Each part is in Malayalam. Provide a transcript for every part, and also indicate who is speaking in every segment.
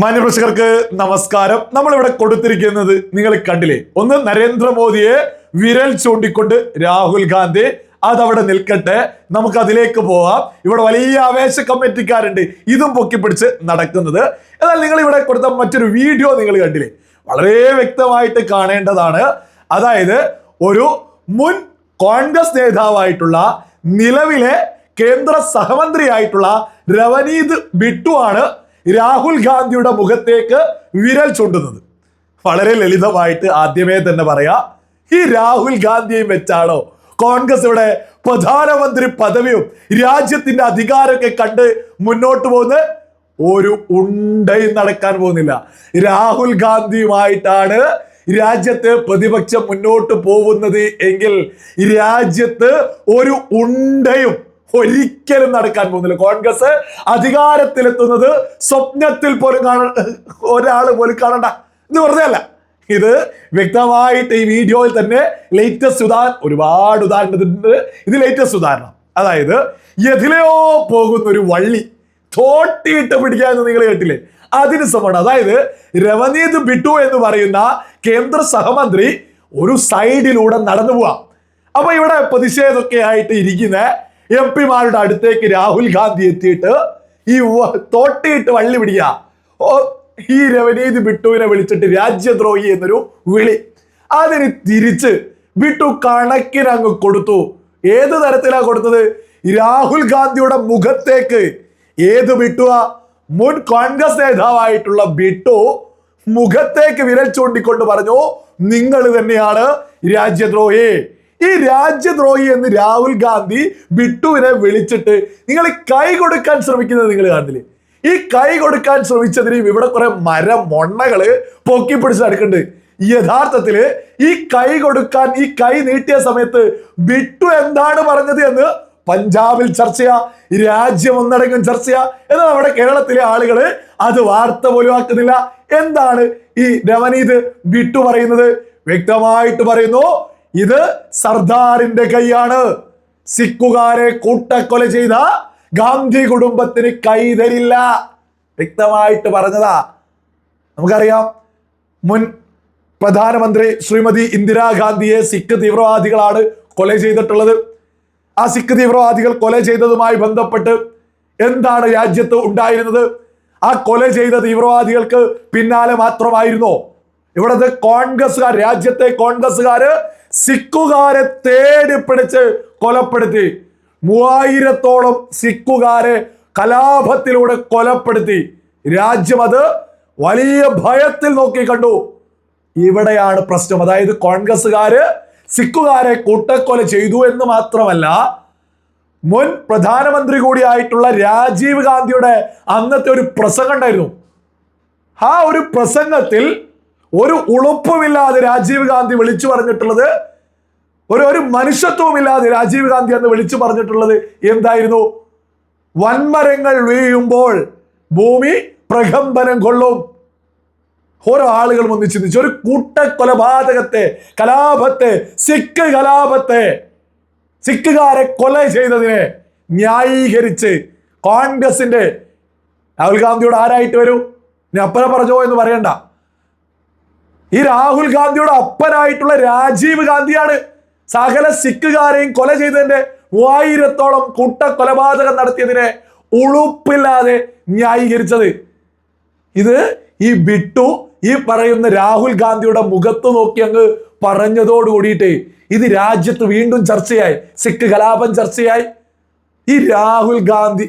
Speaker 1: മാന്യപ്രേക്ഷകർക്ക് നമസ്കാരം. നമ്മളിവിടെ കൊടുത്തിരിക്കുന്നത് നിങ്ങൾ കണ്ടില്ലേ, ഒന്ന് നരേന്ദ്രമോദിയെ വിരൽ ചൂണ്ടിക്കൊണ്ട് രാഹുൽ ഗാന്ധി, അതവിടെ നിൽക്കട്ടെ, നമുക്ക് അതിലേക്ക് പോവാം. ഇവിടെ വലിയ ആവേശ കമ്മിറ്റിക്കാരുണ്ട് ഇതും പൊക്കിപ്പിടിച്ച് നടക്കുന്നത്. എന്നാൽ നിങ്ങൾ ഇവിടെ കൊടുത്ത മറ്റൊരു വീഡിയോ നിങ്ങൾ കണ്ടില്ലേ, വളരെ വ്യക്തമായിട്ട് കാണേണ്ടതാണ്. അതായത് ഒരു മുൻ കോൺഗ്രസ് നേതാവായിട്ടുള്ള നിലവിലെ കേന്ദ്ര സഹമന്ത്രിയായിട്ടുള്ള രവനീത് ബിട്ടു ആണ് രാഹുൽ ഗാന്ധിയുടെ മുഖത്തേക്ക് വിരൽ ചൂണ്ടുന്നത്. വളരെ ലളിതമായിട്ട് ആദ്യമേ തന്നെ പറയാ, ഈ രാഹുൽ ഗാന്ധിയെയും വെച്ചാണോ കോൺഗ്രസ് ഇവിടെ പ്രധാനമന്ത്രി പദവിയും രാജ്യത്തിന്റെ അധികാരമൊക്കെ കണ്ട് മുന്നോട്ട് പോകുന്നത്? ഒരു ഉണ്ടയും നടക്കാൻ പോകുന്നില്ല. രാഹുൽ ഗാന്ധിയുമായിട്ടാണ് രാജ്യത്ത് പ്രതിപക്ഷം മുന്നോട്ട് പോകുന്നത് എങ്കിൽ രാജ്യത്ത് ഒരു ഉണ്ടയും ഒരിക്കലും നടക്കാൻ പോകുന്നില്ല. കോൺഗ്രസ് അധികാരത്തിലെത്തുന്നത് സ്വപ്നത്തിൽ പോലും ഒരാൾ പോലും കാണണ്ട. ഇത് വെറുതെ അല്ല, ഇത് വ്യക്തമായിട്ട് ഈ വീഡിയോയിൽ തന്നെ ലേറ്റസ്റ്റ് ഒരുപാട് ഉദാഹരണത്തിനുണ്ട്. ഇത് ലേറ്റസ്റ്റ് ഉദാഹരണം. അതായത് എതിലെയോ പോകുന്ന ഒരു വള്ളി തോട്ടിയിട്ട് പിടിക്കുക എന്ന് നിങ്ങൾ കേട്ടില്ലേ, അതിന് സമാണ്. അതായത് രവനീത് ബിട്ടു എന്ന് പറയുന്ന കേന്ദ്ര സഹമന്ത്രി ഒരു സൈഡിലൂടെ നടന്നു പോവാം. അപ്പൊ ഇവിടെ പ്രതിഷേധമൊക്കെ ആയിട്ട് ഇരിക്കുന്ന MP-മാരുടെ അടുത്തേക്ക് രാഹുൽ ഗാന്ധി എത്തിയിട്ട് ഈ തോട്ടിയിട്ട് വള്ളി പിടിക്കുക. ഈ രവനീത് ബിട്ടുവിനെ വിളിച്ചിട്ട് രാജ്യദ്രോഹി എന്നൊരു വിളി. അതിന് തിരിച്ച് ബിട്ടു കണക്കിനങ്ങ് കൊടുത്തു. ഏത് തരത്തിലാ കൊടുത്തത്? രാഹുൽ ഗാന്ധിയുടെ മുഖത്തേക്ക്. ഏത് ബിട്ടുവാ? മുൻ കോൺഗ്രസ് നേതാവായിട്ടുള്ള ബിട്ടു മുഖത്തേക്ക് വിരൽ ചൂണ്ടിക്കൊണ്ട് പറഞ്ഞു, നിങ്ങൾ തന്നെയാണ് രാജ്യദ്രോഹി. ഈ രാജ്യദ്രോഹി എന്ന് രാഹുൽ ഗാന്ധി ബിട്ടുവിനെ വിളിച്ചിട്ട് നിങ്ങൾ കൈ കൊടുക്കാൻ ശ്രമിക്കുന്നത് നിങ്ങൾ കാണുന്നില്ലേ? ഈ കൈ കൊടുക്കാൻ ശ്രമിച്ചതിന് ഇവിടെ കുറെ മൊണ്ണകള് പൊക്കി പിടിച്ച് നടക്കുന്നുണ്ട്. യഥാർത്ഥത്തില് ഈ കൈ കൊടുക്കാൻ, ഈ കൈ നീട്ടിയ സമയത്ത് ബിട്ടു എന്താണ് പറഞ്ഞത് എന്ന് പഞ്ചാബിൽ ചർച്ചയാ, രാജ്യം ഒന്നടങ്കം ചർച്ചയാ. എന്നാൽ നമ്മുടെ കേരളത്തിലെ ആളുകള് അത് വാർത്ത പോലും ആക്കുന്നില്ല. എന്താണ് ഈ രവനീത് ബിട്ടു പറയുന്നത്? വ്യക്തമായിട്ട് പറയുന്നു, ഇത് സർദാറിന്റെ കൈയാണ്. സിഖുകാരെ കൂട്ടക്കൊല ചെയ്ത ഗാന്ധി കുടുംബത്തിന് കൈ തരില്ല. വ്യക്തമായിട്ട് പറഞ്ഞതാ. നമുക്കറിയാം, മുൻ പ്രധാനമന്ത്രി ശ്രീമതി ഇന്ദിരാഗാന്ധിയെ സിഖ് തീവ്രവാദികളാണ് കൊല ചെയ്തിട്ടുള്ളത്. ആ സിഖ് തീവ്രവാദികൾ കൊല ചെയ്തതുമായി ബന്ധപ്പെട്ട് എന്താണ് രാജ്യത്ത് ഉണ്ടായിരുന്നത്? ആ കൊല ചെയ്ത തീവ്രവാദികൾക്ക് പിന്നാലെ മാത്രമായിരുന്നോ ഇവിടുത്തെ കോൺഗ്രസ്സുകാർ, രാജ്യത്തെ കോൺഗ്രസ്സുകാര് സിഖുകാരെ തേടി പിടിച്ച് കൊലപ്പെടുത്തി. 3000-ഓളം സിഖുകാരെ കലാപത്തിലൂടെ കൊലപ്പെടുത്തി. രാജ്യം അത് വലിയ ഭയത്തിൽ നോക്കി കണ്ടു. ഇവിടെയാണ് പ്രശ്നം. അതായത് കോൺഗ്രസ്സുകാര് സിഖുകാരെ കൂട്ടക്കൊല ചെയ്തു എന്ന് മാത്രമല്ല, മുൻ പ്രധാനമന്ത്രി കൂടിയായിട്ടുള്ള രാജീവ് ഗാന്ധിയുടെ അന്നത്തെ ഒരു പ്രസംഗം ഉണ്ടായിരുന്നു. ആ ഒരു പ്രസംഗത്തിൽ ഒരു ഉളുപ്പുമില്ലാതെ രാജീവ് ഗാന്ധി വിളിച്ചു പറഞ്ഞിട്ടുള്ളത്, ഒരു മനുഷ്യത്വമില്ലാതെ രാജീവ് ഗാന്ധി അന്ന് വിളിച്ചു പറഞ്ഞിട്ടുള്ളത് എന്തായിരുന്നു? വൻമരങ്ങൾ വീഴുമ്പോൾ ഭൂമി പ്രകമ്പനം കൊള്ളും. ഓരോ ആളുകളും ഒന്ന് ചിന്തിച്ചു. ഒരു കൂട്ടക്കൊലപാതകത്തെ, കലാപത്തെ, സിഖ് കലാപത്തെ, സിഖുകാരെ കൊല ചെയ്തതിനെ ന്യായീകരിച്ച് കോൺഗ്രസിന്റെ രാഹുൽ ഗാന്ധിയോട് ആരായിട്ട് വരൂ? ഇനി അപ്പനെ പറഞ്ഞോ എന്ന് പറയണ്ട. ഈ രാഹുൽ ഗാന്ധിയുടെ അപ്പനായിട്ടുള്ള രാജീവ് ഗാന്ധിയാണ് സകല സിഖുകാരെയും കൊല ചെയ്തതിന്റെ 3000-ഓളം കൂട്ടക്കൊലപാതകം നടത്തിയതിനെ ഉളുപ്പില്ലാതെ ന്യായീകരിച്ചത്. ഇത് ഈ ബിട്ടു ഈ പറയുന്ന രാഹുൽ ഗാന്ധിയുടെ മുഖത്ത് നോക്കി അങ്ങ് പറഞ്ഞതോട് കൂടിയിട്ട് ഇത് രാജ്യത്ത് വീണ്ടും ചർച്ചയായി. സിഖ് കലാപം ചർച്ചയായി. ഈ രാഹുൽ ഗാന്ധി,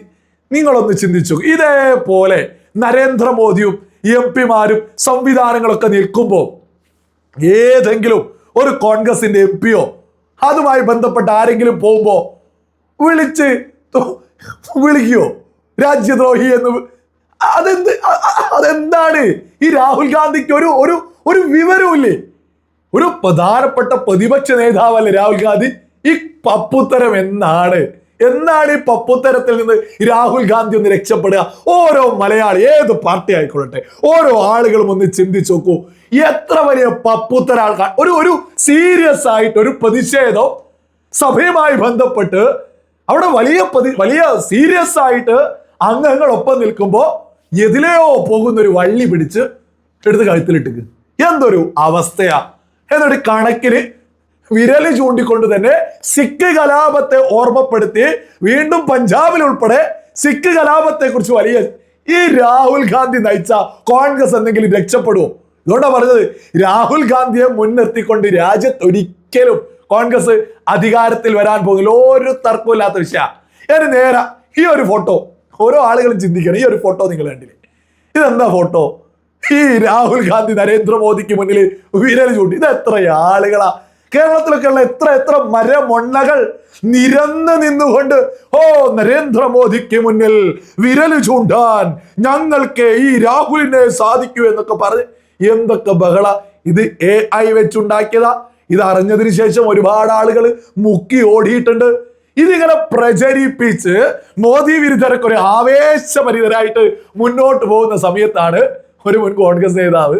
Speaker 1: നിങ്ങളൊന്ന് ചിന്തിച്ചു, ഇതേപോലെ നരേന്ദ്രമോദിയും MP-മാരും സംവിധാനങ്ങളൊക്കെ നിൽക്കുമ്പോൾ ഏതെങ്കിലും ഒരു കോൺഗ്രസിന്റെ MP-യോ അതുമായി ബന്ധപ്പെട്ട ആരെങ്കിലും പോകുമ്പോ വിളിക്കോ രാജ്യദ്രോഹി എന്ന്? അതെന്താണ്? ഈ രാഹുൽ ഗാന്ധിക്ക് ഒരു വിവരമില്ലേ? ഒരു പ്രധാനപ്പെട്ട പ്രതിപക്ഷ നേതാവല്ലേ രാഹുൽ ഗാന്ധി? ഈ പപ്പുത്തരം എന്നാണ് ഈ പപ്പുത്തരത്തിൽ നിന്ന് രാഹുൽ ഗാന്ധി ഒന്ന് രക്ഷപ്പെടുക? ഓരോ മലയാളി, ഏത് പാർട്ടി ആയിക്കൊള്ളട്ടെ, ഓരോ ആളുകളും ഒന്ന് ചിന്തിച്ചു നോക്കൂ, എത്ര വലിയ പപ്പുത്തര ആൾക്കാർ. ഒരു സീരിയസ് ആയിട്ട് ഒരു പ്രതിഷേധം സഭയുമായി ബന്ധപ്പെട്ട് അവിടെ വലിയ സീരിയസ് ആയിട്ട് അംഗങ്ങളൊപ്പം നിൽക്കുമ്പോൾ എതിലെയോ പോകുന്ന ഒരു വള്ളി പിടിച്ച് എടുത്ത് കഴുത്തിലിട്ടിക്ക്. എന്തൊരു അവസ്ഥയാ! എന്നിട്ട് കണക്കിന് വിരല് ചൂണ്ടിക്കൊണ്ട് തന്നെ സിഖ് കലാപത്തെ ഓർമ്മപ്പെടുത്തി വീണ്ടും പഞ്ചാബിൽ ഉൾപ്പെടെ സിഖ് കലാപത്തെ കുറിച്ച് വലിയ ഈ രാഹുൽ ഗാന്ധി നയിച്ച കോൺഗ്രസ് എന്തെങ്കിലും രക്ഷപ്പെടുമോ? അതുകൊണ്ടാണ് പറഞ്ഞത്, രാഹുൽ ഗാന്ധിയെ മുൻനിർത്തിക്കൊണ്ട് രാജ്യത്ത് ഒരിക്കലും കോൺഗ്രസ് അധികാരത്തിൽ വരാൻ പോകുന്നില്ല. ഒരു തർക്കമില്ലാത്ത വിഷയ. ഇനി നേരെ ഈ ഒരു ഫോട്ടോ ഓരോ ആളുകളും ചിന്തിക്കണം. ഈ ഒരു ഫോട്ടോ നിങ്ങൾ കണ്ടില്ലേ? ഇതെന്താ ഫോട്ടോ? ഈ രാഹുൽ ഗാന്ധി നരേന്ദ്രമോദിക്ക് മുന്നിൽ വിരൽ ചൂണ്ടി. ഇത് എത്ര ആളുകളാ കേരളത്തിലൊക്കെ ഉള്ള എത്ര മരമൊണ്ണകൾ നിരന്ന് നിന്നുകൊണ്ട് നരേന്ദ്രമോദിക്ക് മുന്നിൽ വിരൽ ചൂണ്ടാൻ ഞങ്ങൾക്ക് ഈ രാഹുലിനെ സാധിക്കൂ എന്നൊക്കെ പറഞ്ഞ് എന്തൊക്കെ ബഹള. ഇത് AI വെച്ചുണ്ടാക്കിയതാ. ഇത് അറിഞ്ഞതിന് ശേഷം ഒരുപാട് ആളുകൾ മുക്കി ഓടിയിട്ടുണ്ട്. ഇതിങ്ങനെ പ്രചരിപ്പിച്ച് മോദി വിരുദ്ധരൊക്കെ ഒരു ആവേശഭരിതരായിട്ട് മുന്നോട്ട് പോകുന്ന സമയത്താണ് ഒരു മുൻ കോൺഗ്രസ് നേതാവ്,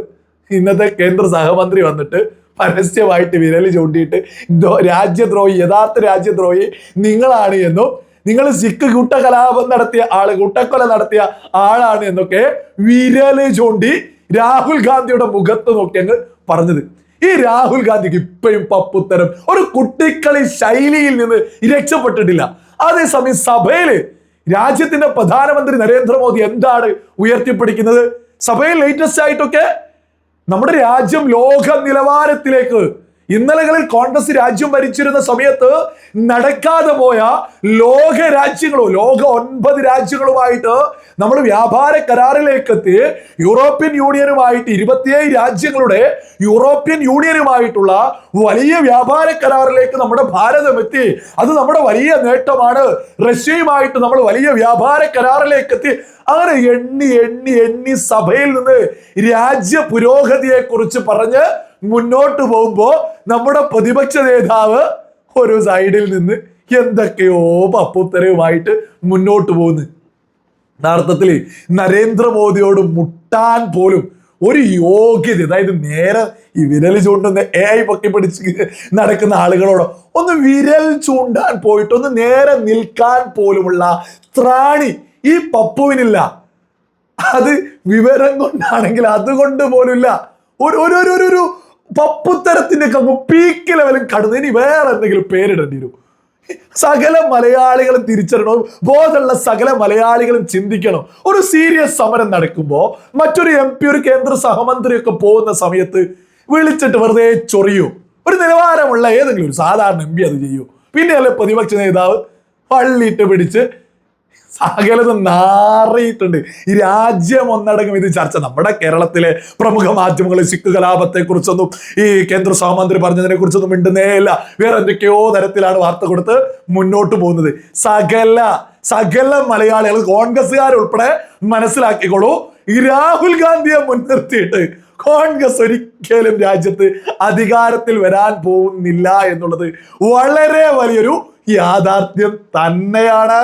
Speaker 1: ഇന്നത്തെ കേന്ദ്ര സഹമന്ത്രി വന്നിട്ട് പരസ്യമായിട്ട് വിരൽ ചൂണ്ടിയിട്ട് രാജ്യദ്രോഹി, യഥാർത്ഥ രാജ്യദ്രോഹി നിങ്ങളാണ് എന്നും നിങ്ങൾ സിഖ് കൂട്ടകലാപം നടത്തിയ കൂട്ടക്കൊല നടത്തിയ ആളാണ് എന്നൊക്കെ വിരല് ചൂണ്ടി രാഹുൽ ഗാന്ധിയുടെ മുഖത്ത് നോക്കി അങ്ങ് പറഞ്ഞത്. ഈ രാഹുൽ ഗാന്ധിക്ക് ഇപ്പോഴും പപ്പുത്തരം ഒരു കുട്ടിക്കളി ശൈലിയിൽ നിന്ന് രക്ഷപ്പെട്ടിട്ടില്ല. അതേസമയം സഭയില് രാജ്യത്തിന്റെ പ്രധാനമന്ത്രി നരേന്ദ്രമോദി എന്താണ് ഉയർത്തിപ്പിടിക്കുന്നത്? സഭയിൽ ലേറ്റസ്റ്റ് ആയിട്ടൊക്കെ നമ്മുടെ രാജ്യം ലോക നിലവാരത്തിലേക്ക്, ഇന്നലകളിൽ കോൺഗ്രസ് രാജ്യം ഭരിച്ചിരുന്ന സമയത്ത് നടക്കാതെ പോയ ലോക 9 രാജ്യങ്ങളുമായിട്ട് നമ്മൾ വ്യാപാര കരാറിലേക്ക് എത്തി. യൂറോപ്യൻ യൂണിയനുമായിട്ട് 27 രാജ്യങ്ങളുടെ യൂറോപ്യൻ യൂണിയനുമായിട്ടുള്ള വലിയ വ്യാപാര കരാറിലേക്ക് നമ്മുടെ ഭാരതം എത്തി. അത് നമ്മുടെ വലിയ നേട്ടമാണ്. റഷ്യയുമായിട്ട് നമ്മൾ വലിയ വ്യാപാര കരാറിലേക്ക് എത്തി. അങ്ങനെ എണ്ണി സഭയിൽ നിന്ന് രാജ്യ പുരോഗതിയെ കുറിച്ച് പറഞ്ഞ് മുന്നോട്ട് പോകുമ്പോ നമ്മുടെ പ്രതിപക്ഷ നേതാവ് ഒരു സൈഡിൽ നിന്ന് എന്തൊക്കെയോ പപ്പുത്തരവുമായിട്ട് മുന്നോട്ട് പോകുന്നു. യഥാർത്ഥത്തിൽ നരേന്ദ്രമോദിയോട് മുട്ടാൻ പോലും ഒരു യോഗ്യത, അതായത് നേരെ ഈ വിരൽ ചൂണ്ടുന്ന AI പൊക്കി പിടിച്ച് നടക്കുന്ന ആളുകളോട് ഒന്ന് വിരൽ ചൂണ്ടാൻ പോയിട്ട് ഒന്ന് നേരെ നിൽക്കാൻ പോലുമുള്ള ത്രാണി ഈ പപ്പുവിനില്ല. അത് വിവരം കൊണ്ടാണെങ്കിൽ അതുകൊണ്ട് പോലുമില്ല. ഒരു പപ്പുത്തരത്തിന്റെ അങ്ങ് പീക്ക് ലെവലും കടന്ന് ഇനി വേറെ എന്തെങ്കിലും പേരിടേണ്ടി വരും. സകല മലയാളികളും തിരിച്ചറിയണം, ബോധമുള്ള സകല മലയാളികളും ചിന്തിക്കണം. ഒരു സീരിയസ് സമരം നടക്കുമ്പോ മറ്റൊരു MP, ഒരു കേന്ദ്ര സഹമന്ത്രി ഒക്കെ പോകുന്ന സമയത്ത് വിളിച്ചിട്ട് വെറുതെ ചൊറിയൂ. ഒരു നിലവാരമുള്ള ഏതെങ്കിലും ഒരു സാധാരണ MP അത് ചെയ്യൂ. പിന്നെ അല്ലെ പ്രതിപക്ഷ നേതാവ് പള്ളിയിട്ട് പിടിച്ച് സകലതും നാറിയിട്ടുണ്ട്. ഈ രാജ്യം ഒന്നടങ്കം ഇത് ചർച്ച. നമ്മുടെ കേരളത്തിലെ പ്രമുഖ മാധ്യമങ്ങൾ സിഖ് കലാപത്തെ കുറിച്ചൊന്നും ഈ കേന്ദ്ര സഹമന്ത്രി പറഞ്ഞതിനെ കുറിച്ചൊന്നും മിണ്ടുന്നേ ഇല്ല. വേറെ എന്തൊക്കെയോ തരത്തിലാണ് വാർത്ത കൊടുത്ത് മുന്നോട്ട് പോകുന്നത്. സകല മലയാളികൾ, കോൺഗ്രസ്സുകാരുൾപ്പെടെ മനസ്സിലാക്കിക്കോളൂ, ഈ രാഹുൽ ഗാന്ധിയെ മുൻനിർത്തിയിട്ട് കോൺഗ്രസ് ഒരിക്കലും രാജ്യത്ത് അധികാരത്തിൽ വരാൻ പോകുന്നില്ല എന്നുള്ളത് വളരെ വലിയൊരു യാഥാർത്ഥ്യം തന്നെയാണ്.